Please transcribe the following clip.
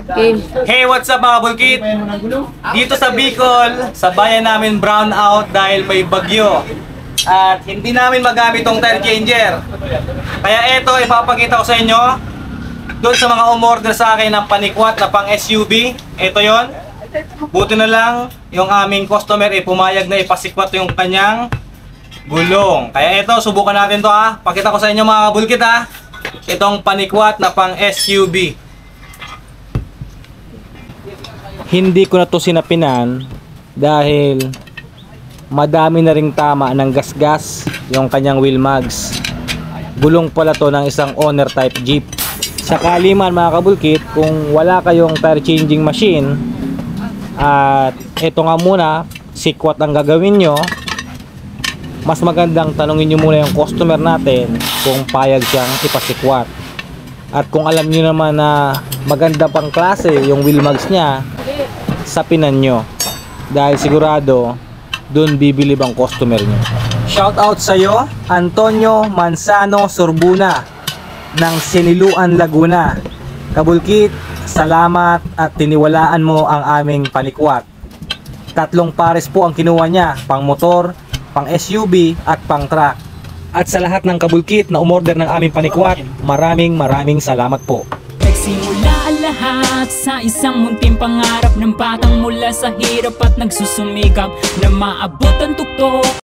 Okay. Hey, what's up mga bulkit? Dito sa Bicol, sa bayan namin brown out dahil may bagyo. At hindi namin magamit tong tire changer. Kaya eto, ipapakita ko sa inyo. Doon sa mga umorder sa akin ng panikwat na pang SUV, eto yon. Buti na lang, yung aming customer pumayag na ipasikwat yung kanyang gulong. Kaya eto, subukan natin to ha. Pakita ko sa inyo mga bulkit ha. Itong panikwat na pang SUV. Hindi ko na to sinapinan dahil madami na ring tama ng gasgas yung kanyang wheel mags. Gulong pala to ng isang owner type jeep. Sakali man mga kabulkit, kung wala kayong tire changing machine at ito nga muna, sikwat ang gagawin nyo, mas magandang tanungin nyo muna yung customer natin kung payag siyang ipasikwat. At kung alam nyo naman na maganda pang klase yung wheel mags nya, sapinan nyo dahil sigurado dun bibilib ang customer nyo. Shout out sa iyo, Antonio Manzano Sorbuna ng Siniluan, Laguna. Kabulkit, salamat at tiniwalaan mo ang aming panikwat. 3 pares po ang kinuha niya, pang motor, pang SUV at pang truck. At sa lahat ng kabulkit na umorder ng aming panikwat, maraming salamat po. Nagsimula ang lahat sa isang munting pangarap ng batang mula sa hirap at nagsusumikap na maabot ang tuktok.